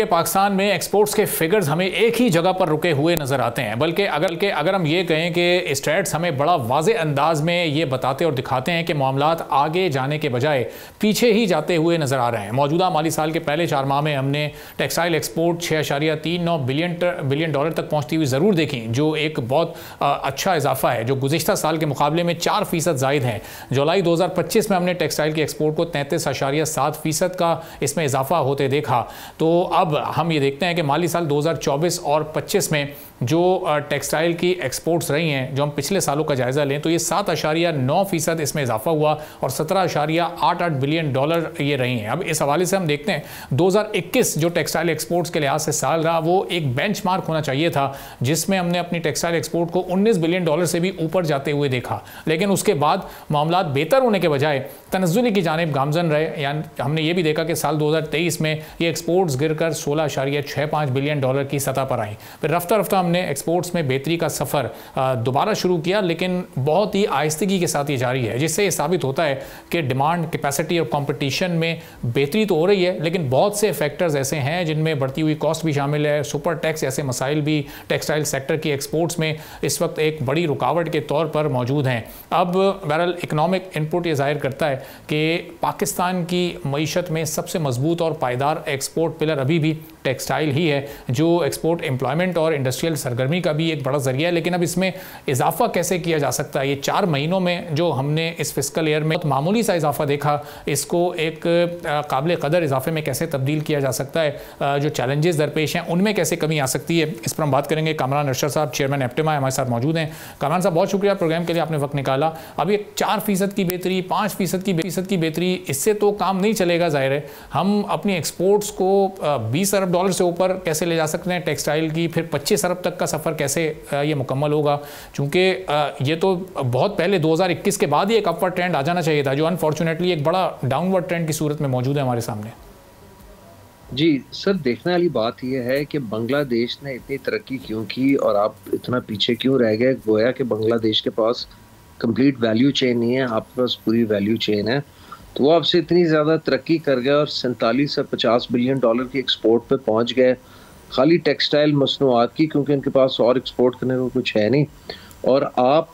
पाकिस्तान में एक्सपोर्ट्स के फिगर्स हमें एक ही जगह पर रुके हुए नज़र आते हैं, बल्कि अगर हम ये कहें कि स्टैट्स हमें बड़ा वाज़े अंदाज में ये बताते और दिखाते हैं कि मामलात आगे जाने के बजाय पीछे ही जाते हुए नज़र आ रहे हैं। मौजूदा माली साल के पहले 4 माह में हमने टेक्सटाइल एक्सपोर्ट 6.39 बिलियन डॉलर तक पहुँचती हुई ज़रूर देखी, जो एक बहुत अच्छा इजाफा है, जो गुज़िश्ता साल के मुकाबले में 4% ज़ायद है। जुलाई 2025 में हमने टेक्सटाइल के एक्सपोर्ट को 33.7% का इसमें इजाफा होते देखा। तो अब हम ये देखते हैं कि माली साल 2024 और 25 में जो टेक्सटाइल की एक्सपोर्ट्स रही हैं, जो हम पिछले सालों का जायज़ा लें तो ये 7.9% इसमें इजाफा हुआ और 17.88 बिलियन डॉलर ये रही हैं। अब इस हवाले से हम देखते हैं 2021 जो टेक्सटाइल एक्सपोर्ट्स के लिहाज से साल रहा, वो एक बेंचमार्क होना चाहिए था, जिसमें हमने अपनी टेक्सटाइल एक्सपोर्ट को 19 बिलियन डॉलर से भी ऊपर जाते हुए देखा। लेकिन उसके बाद मामलात बेहतर होने के बजाय तनज़्ज़ुली की जानिब गामज़न रहे। यानी हमने ये भी देखा कि साल 2023 में ये एक्सपोर्ट्स गिरकर 16.65 बिलियन डॉलर की सतह पर आई। फिर रफ्ता रफ्ता हमने एक्सपोर्ट्स में बेहतरी का सफ़र दोबारा शुरू किया, लेकिन बहुत ही आहिस्तगी के साथ ये जारी है, जिससे ये साबित होता है कि डिमांड, कैपेसिटी और कंपटीशन में बेहतरी तो हो रही है, लेकिन बहुत से फैक्टर्स ऐसे हैं जिनमें बढ़ती हुई कॉस्ट भी शामिल है। सुपर टैक्स ऐसे मसाइल भी टेक्सटाइल सेक्टर की एक्सपोर्ट्स में इस वक्त एक बड़ी रुकावट के तौर पर मौजूद हैं। अब बहरहाल इकनॉमिक इनपुट ये जाहिर करता है कि पाकिस्तान की मईशत में सबसे मजबूत और पायदार एक्सपोर्ट पिलर अभी भी टेक्सटाइल ही है, जो एक्सपोर्ट एम्प्लॉयमेंट और इंडस्ट्रियल सरगर्मी का भी एक बड़ा जरिया है। लेकिन अब इसमें इजाफा कैसे किया जा सकता है? ये 4 महीनों में जो हमने इस फिस्कल ईयर में मामूली सा इजाफा देखा, इसको एक काबिल कदर इजाफे में कैसे तब्दील किया जा सकता है? जो चैलेंजेस दरपेश हैं उनमें कैसे कमी आ सकती है, इस पर हम बात करेंगे। कामरान अरशद साहब, चेयरमैन एप्टिमा, हमारे साथ मौजूद हैं। कामरान साहब, बहुत शुक्रिया प्रोग्राम के लिए, आपने वक्त निकाला। अब ये 4% की बेहतरी, 5% की बेहतरी, इससे तो काम नहीं चलेगा। जाहिर है हम अपनी एक्सपोर्ट्स को 20 अरब डॉलर से ऊपर कैसे ले जा सकते हैं टेक्सटाइल की, फिर 25 अरब तक का सफ़र कैसे ये मुकम्मल होगा? चूँकि ये तो बहुत पहले 2021 के बाद ही एक अपवर्ड ट्रेंड आ जाना चाहिए था, जो अनफॉर्चुनेटली एक बड़ा डाउनवर्ड ट्रेंड की सूरत में मौजूद है हमारे सामने। जी सर, देखने वाली बात यह है कि बांग्लादेश ने इतनी तरक्की क्यों की और आप इतना पीछे क्यों रह गए। गोया कि बांग्लादेश के पास कंप्लीट वैल्यू चेन नहीं है, आपके पास पूरी वैल्यू चेन है। तो वो आपसे इतनी ज़्यादा तरक्की कर गया और 47 से 50 बिलियन डॉलर की एक्सपोर्ट पे पहुंच गए, खाली टेक्सटाइल मसनूआत की, क्योंकि इनके पास और एक्सपोर्ट करने को कुछ है नहीं। और आप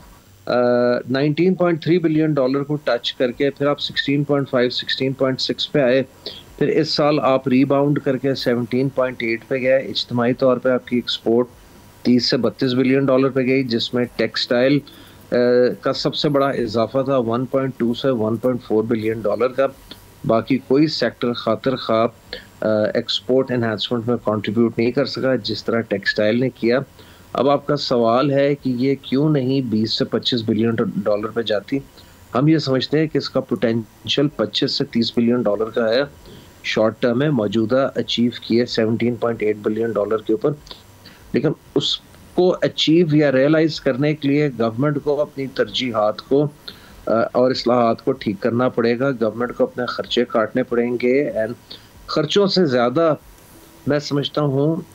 19.3 बिलियन डॉलर को टच करके फिर आप 16.5, 16.6 पे आए। फिर इस साल आप रीबाउंड करके 17.8 पे गए। इज्तिमाई तौर पे आपकी एक्सपोर्ट 30 से 32 बिलियन डॉलर पे गई, जिसमें टेक्सटाइल का सबसे बड़ा इजाफा था 1.2 से 1.4 बिलियन डॉलर का। बाकी कोई सेक्टर खातिर खा एक्सपोर्ट एनहांसमेंट में कंट्रीब्यूट नहीं कर सका जिस तरह टेक्सटाइल ने किया। अब आपका सवाल है कि ये क्यों नहीं 20 से 25 बिलियन डॉलर पे जाती। हम ये समझते हैं कि इसका पोटेंशियल 25 से 30 बिलियन डॉलर का है। शॉर्ट टर्म में मौजूदा अचीव किए 17.8 बिलियन डॉलर के ऊपर, लेकिन उसको अचीव या रियलाइज करने के लिए गवर्नमेंट को अपनी तरजीहात को और इस्लाहात को ठीक करना पड़ेगा। गवर्नमेंट को अपने खर्चे काटने पड़ेंगे एंड खर्चों से ज़्यादा मैं समझता हूँ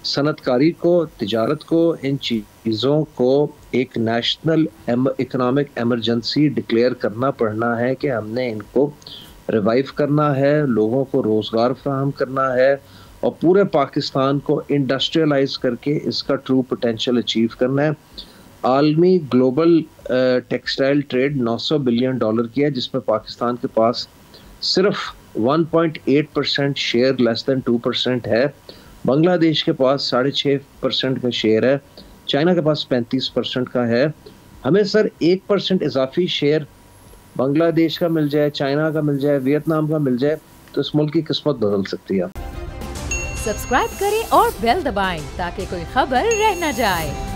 सनतकारी को, तिजारत को, इन चीज़ों को एक नेशनल इकोनॉमिक एमरजेंसी डिक्लेयर करना पड़ना है कि हमने इनको रिवाइव करना है, लोगों को रोज़गार फराहम करना है और पूरे पाकिस्तान को इंडस्ट्रियलाइज करके इसका ट्रू पोटेंशियल अचीव करना है। आलमी global textile trade 900 billion dollar की है, जिसमें पाकिस्तान के पास सिर्फ 1.8% शेयर, लेस देन 2% है। बांग्लादेश के पास 6.5% का शेयर है। चाइना के पास 35% का है। हमें सर 1% इजाफी शेयर बांग्लादेश का मिल जाए, चाइना का मिल जाए, वियतनाम का मिल जाए, तो इस मुल्क की किस्मत बदल सकती है। सब्सक्राइब करें और बेल दबाएं ताकि कोई खबर रह न जाए।